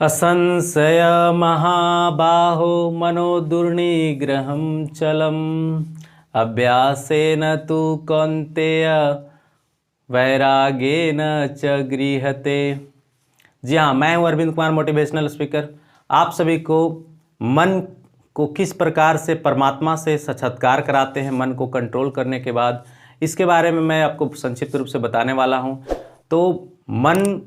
असंशय महाबाहो मनो दुर्निग्रहं चलम् अभ्यासेन तु कौन्तेय वैराग्येन च गृह्यते। जी हाँ, मैं हूँ अरविंद कुमार, मोटिवेशनल स्पीकर। आप सभी को मन को किस प्रकार से परमात्मा से साक्षात्कार कराते हैं, मन को कंट्रोल करने के बाद, इसके बारे में मैं आपको संक्षिप्त रूप से बताने वाला हूँ। तो मन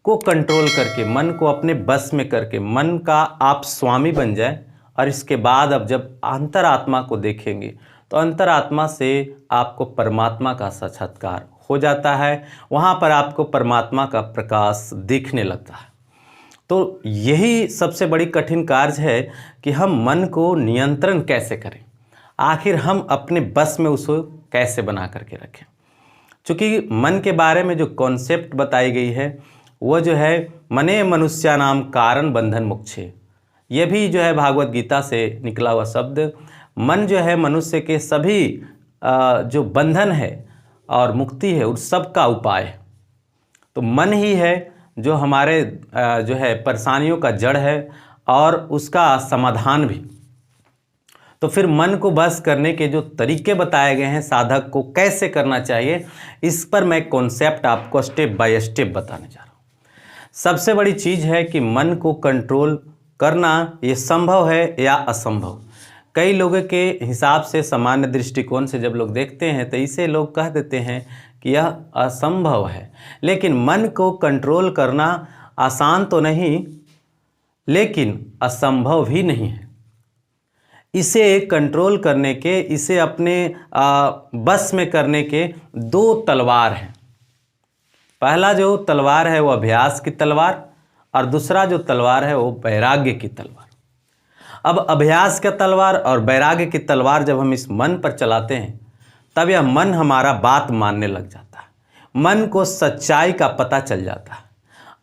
को कंट्रोल करके, मन को अपने बस में करके, मन का आप स्वामी बन जाए और इसके बाद अब जब अंतरात्मा को देखेंगे तो अंतरात्मा से आपको परमात्मा का साक्षात्कार हो जाता है। वहाँ पर आपको परमात्मा का प्रकाश दिखने लगता है। तो यही सबसे बड़ी कठिन कार्य है कि हम मन को नियंत्रण कैसे करें, आखिर हम अपने बस में उसको कैसे बना करके रखें। चूँकि मन के बारे में जो कॉन्सेप्ट बताई गई है वो जो है मने मनुष्यानाम कारण बंधन मोक्षे, ये भी जो है भागवत गीता से निकला हुआ शब्द। मन जो है मनुष्य के सभी जो बंधन है और मुक्ति है उस सब का उपाय है। तो मन ही है जो हमारे जो है परेशानियों का जड़ है और उसका समाधान भी। तो फिर मन को बस करने के जो तरीके बताए गए हैं, साधक को कैसे करना चाहिए, इस पर मैं कॉन्सेप्ट आपको स्टेप बाय स्टेप बताने जा रहा हूँ। सबसे बड़ी चीज़ है कि मन को कंट्रोल करना ये संभव है या असंभव। कई लोगों के हिसाब से, सामान्य दृष्टिकोण से जब लोग देखते हैं तो इसे लोग कह देते हैं कि यह असंभव है। लेकिन मन को कंट्रोल करना आसान तो नहीं, लेकिन असंभव भी नहीं है। इसे कंट्रोल करने के, इसे अपने बस में करने के दो तलवार हैं। पहला जो तलवार है वो अभ्यास की तलवार, और दूसरा जो तलवार है वो वैराग्य की तलवार। अब अभ्यास का तलवार और वैराग्य की तलवार जब हम इस मन पर चलाते हैं तब यह मन हमारा बात मानने लग जाता है, मन को सच्चाई का पता चल जाता है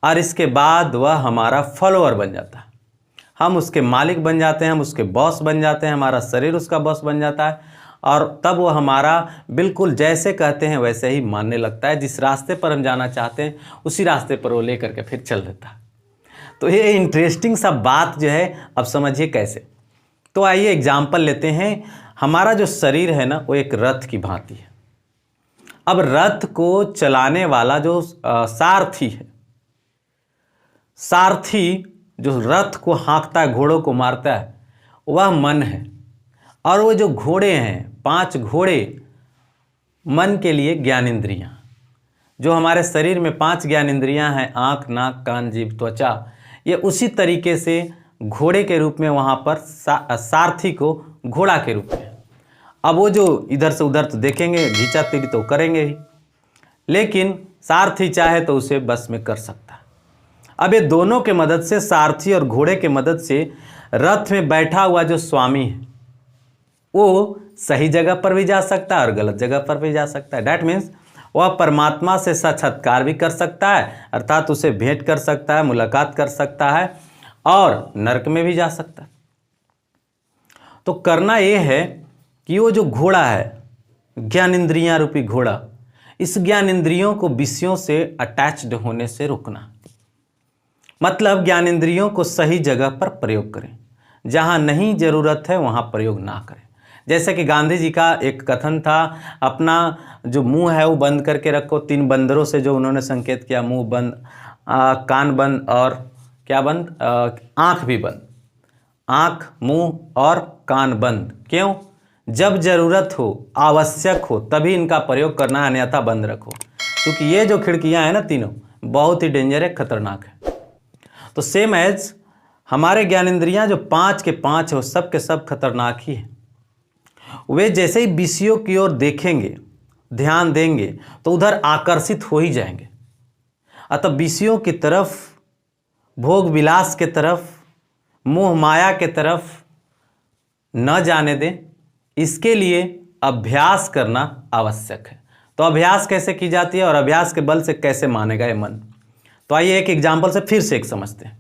और इसके बाद वह हमारा फॉलोअर बन जाता है। हम उसके मालिक बन जाते हैं, हम उसके बॉस बन जाते हैं, हमारा शरीर उसका बॉस बन जाता है और तब वो हमारा बिल्कुल जैसे कहते हैं वैसे ही मानने लगता है। जिस रास्ते पर हम जाना चाहते हैं उसी रास्ते पर वो लेकर के फिर चल देता है। तो ये इंटरेस्टिंग सा बात जो है, अब समझिए कैसे। तो आइए एग्जाम्पल लेते हैं। हमारा जो शरीर है ना वो एक रथ की भांति है। अब रथ को चलाने वाला जो सारथी है, सारथी जो रथ को हाँकता है, घोड़ों को मारता है, वह मन है। और वो जो घोड़े हैं, 5 घोड़े मन के लिए ज्ञानेंद्रियाँ, जो हमारे शरीर में 5 ज्ञानेंद्रियाँ हैं, आँख, नाक, कान, जीभ, त्वचा, ये उसी तरीके से घोड़े के रूप में वहाँ पर सारथी को घोड़ा के रूप में। अब वो जो इधर से उधर तो देखेंगे, घींचा तीरी तो करेंगे ही, लेकिन सारथी चाहे तो उसे बस में कर सकता है। अब ये दोनों के मदद से, सारथी और घोड़े के मदद से, रथ में बैठा हुआ जो स्वामी है वो सही जगह पर भी जा सकता है और गलत जगह पर भी जा सकता है। डैट मीन्स वह परमात्मा से साक्षात्कार भी कर सकता है, अर्थात उसे भेंट कर सकता है, मुलाकात कर सकता है और नरक में भी जा सकता है। तो करना ये है कि वो जो घोड़ा है, ज्ञानेंद्रियां रूपी घोड़ा, इस ज्ञानेंद्रियों को विषयों से अटैच्ड होने से रोकना। मतलब ज्ञानेंद्रियों को सही जगह पर प्रयोग करें, जहाँ नहीं ज़रूरत है वहाँ प्रयोग ना करें। जैसे कि गांधी जी का एक कथन था, अपना जो मुंह है वो बंद करके रखो। 3 बंदरों से जो उन्होंने संकेत किया, मुंह बंद, कान बंद और क्या बंद, आँख भी बंद। आँख, मुंह और कान बंद। क्यों? जब ज़रूरत हो, आवश्यक हो, तभी इनका प्रयोग करना, अन्यथा बंद रखो। क्योंकि ये जो खिड़कियाँ हैं ना तीनों, बहुत ही डेंजर है, खतरनाक है। तो सेम एज हमारे ज्ञानेंद्रियाँ जो 5 के 5 है वो सब के सब खतरनाक ही है। वे जैसे ही विषयों की ओर देखेंगे, ध्यान देंगे, तो उधर आकर्षित हो ही जाएंगे। अतः विषयों की तरफ, भोग विलास के तरफ, मोह माया के तरफ न जाने दें। इसके लिए अभ्यास करना आवश्यक है। तो अभ्यास कैसे की जाती है और अभ्यास के बल से कैसे मानेगा ये मन? तो आइए एक एग्जाम्पल से फिर से एक समझते हैं।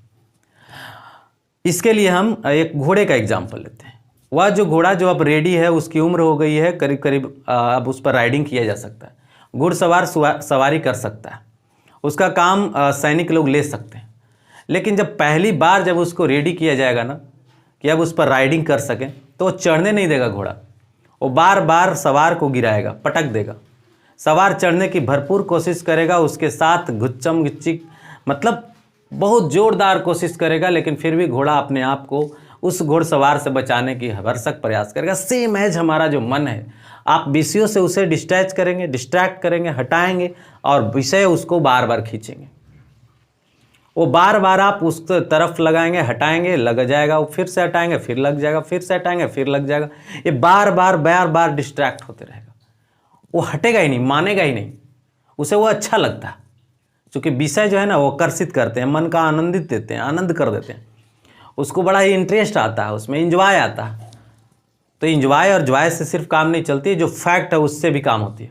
इसके लिए हम एक घोड़े का एग्जाम्पल लेते हैं। वह जो घोड़ा जो अब रेडी है, उसकी उम्र हो गई है करीब करीब, अब उस पर राइडिंग किया जा सकता है, घुड़सवार सवारी कर सकता है, उसका काम सैनिक लोग ले सकते हैं। लेकिन जब पहली बार जब उसको रेडी किया जाएगा ना कि अब उस पर राइडिंग कर सकें, तो वो चढ़ने नहीं देगा घोड़ा, वो बार बार सवार को गिराएगा, पटक देगा। सवार चढ़ने की भरपूर कोशिश करेगा, उसके साथ गुच्चम गुच्ची मतलब बहुत जोरदार कोशिश करेगा, लेकिन फिर भी घोड़ा अपने आप को उस घोड़सवार से बचाने की भरसक प्रयास करेगा। सेम एज हमारा जो मन है, आप विषयों से उसे डिस्ट्रैक्ट करेंगे, हटाएंगे और विषय उसको बार बार खींचेंगे। वो बार बार आप उस तरफ लगाएंगे, हटाएंगे, लग जाएगा, वो फिर से हटाएंगे, फिर लग जाएगा, फिर से हटाएंगे, फिर लग जाएगा। ये बार बार डिस्ट्रैक्ट होते रहेगा। वो हटेगा ही नहीं, मानेगा ही नहीं, उसे वो अच्छा लगता है। क्योंकि विषय जो है ना वो आकर्षित करते हैं, मन का आनंदित देते हैं, आनंद कर देते हैं, उसको बड़ा ही इंटरेस्ट आता है, उसमें इंजॉय आता है। तो इंजॉय और जॉय से सिर्फ काम नहीं चलती, जो फैक्ट है उससे भी काम होती है,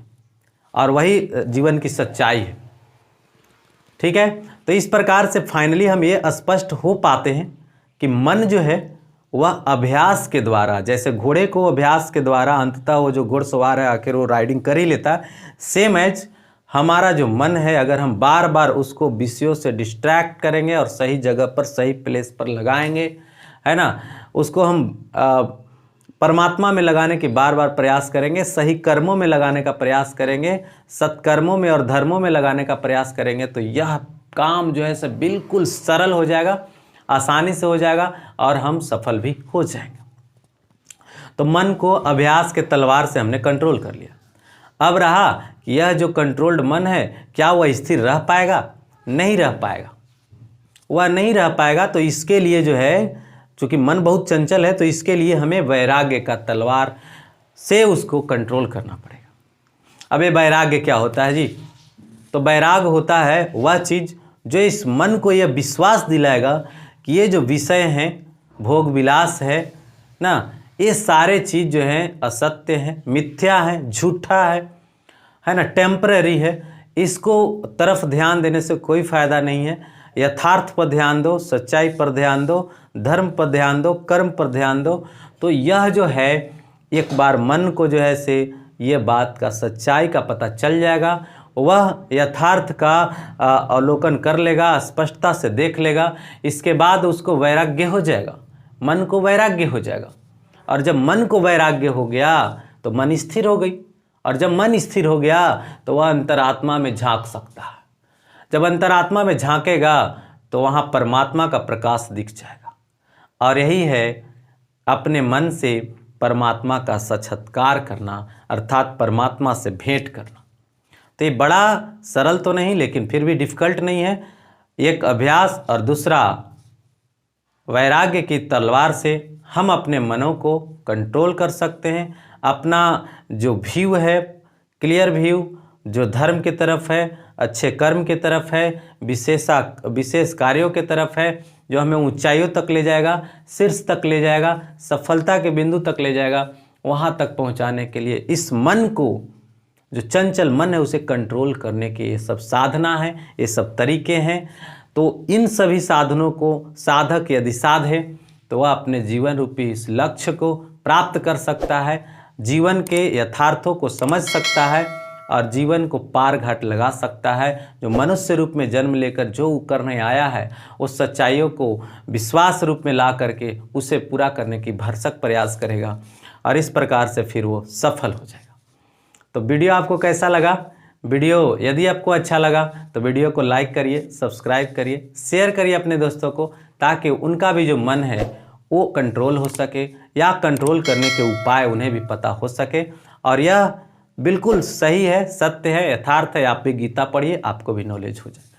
और वही जीवन की सच्चाई है। ठीक है, तो इस प्रकार से फाइनली हम ये स्पष्ट हो पाते हैं कि मन जो है वह अभ्यास के द्वारा, जैसे घोड़े को अभ्यास के द्वारा अंततः वो जो घुड़सवार है आखिर वो राइडिंग कर ही लेता है, सेम एज हमारा जो मन है, अगर हम बार बार उसको विषयों से डिस्ट्रैक्ट करेंगे और सही जगह पर सही प्लेस पर लगाएंगे, है ना, उसको हम परमात्मा में लगाने की बार बार प्रयास करेंगे, सही कर्मों में लगाने का प्रयास करेंगे, सत्कर्मों में और धर्मों में लगाने का प्रयास करेंगे, तो यह काम जो है सब बिल्कुल सरल हो जाएगा, आसानी से हो जाएगा और हम सफल भी हो जाएंगे। तो मन को अभ्यास के तलवार से हमने कंट्रोल कर लिया। अब रहा कि यह जो कंट्रोल्ड मन है, क्या वह स्थिर रह पाएगा? नहीं रह पाएगा, वह नहीं रह पाएगा। तो इसके लिए जो है, चूँकि मन बहुत चंचल है, तो इसके लिए हमें वैराग्य का तलवार से उसको कंट्रोल करना पड़ेगा। अब ये वैराग्य क्या होता है जी? तो वैराग्य होता है वह चीज़ जो इस मन को यह विश्वास दिलाएगा कि ये जो विषय हैं, भोग विलास है ना, ये सारे चीज़ जो हैं असत्य हैं, मिथ्या है, झूठा है ना, टेम्पररी है। इसको तरफ ध्यान देने से कोई फ़ायदा नहीं है। यथार्थ पर ध्यान दो, सच्चाई पर ध्यान दो, धर्म पर ध्यान दो, कर्म पर ध्यान दो। तो यह जो है, एक बार मन को जो है से ये बात का, सच्चाई का पता चल जाएगा, वह यथार्थ का अवलोकन कर लेगा, स्पष्टता से देख लेगा। इसके बाद उसको वैराग्य हो जाएगा, मन को वैराग्य हो जाएगा। और जब मन को वैराग्य हो गया तो मन स्थिर हो गई, और जब मन स्थिर हो गया तो वह अंतरात्मा में झांक सकता है। जब अंतरात्मा में झांकेगा तो वहाँ परमात्मा का प्रकाश दिख जाएगा। और यही है अपने मन से परमात्मा का साक्षात्कार करना, अर्थात परमात्मा से भेंट करना। तो ये बड़ा सरल तो नहीं, लेकिन फिर भी डिफ़िकल्ट नहीं है। एक अभ्यास और दूसरा वैराग्य की तलवार से हम अपने मनों को कंट्रोल कर सकते हैं। अपना जो व्यू है, क्लियर व्यू, जो धर्म की तरफ है, अच्छे कर्म की तरफ है, विशेष कार्यों की तरफ है, जो हमें ऊंचाइयों तक ले जाएगा, शीर्ष तक ले जाएगा, सफलता के बिंदु तक ले जाएगा, वहाँ तक पहुँचाने के लिए इस मन को, जो चंचल मन है, उसे कंट्रोल करने के ये सब साधना है, ये सब तरीके हैं। तो इन सभी साधनों को साधक यदि साधे तो वह अपने जीवन रूपी इस लक्ष्य को प्राप्त कर सकता है, जीवन के यथार्थों को समझ सकता है और जीवन को पार घाट लगा सकता है। जो मनुष्य रूप में जन्म लेकर जो करने आया है, उस सच्चाइयों को विश्वास रूप में ला करके उसे पूरा करने की भरसक प्रयास करेगा, और इस प्रकार से फिर वो सफल हो जाएगा। तो वीडियो आपको कैसा लगा? वीडियो यदि आपको अच्छा लगा तो वीडियो को लाइक करिए, सब्सक्राइब करिए, शेयर करिए अपने दोस्तों को, ताकि उनका भी जो मन है वो कंट्रोल हो सके, या कंट्रोल करने के उपाय उन्हें भी पता हो सके। और यह बिल्कुल सही है, सत्य है, यथार्थ है। आप भी गीता पढ़िए, आपको भी नॉलेज हो जाए।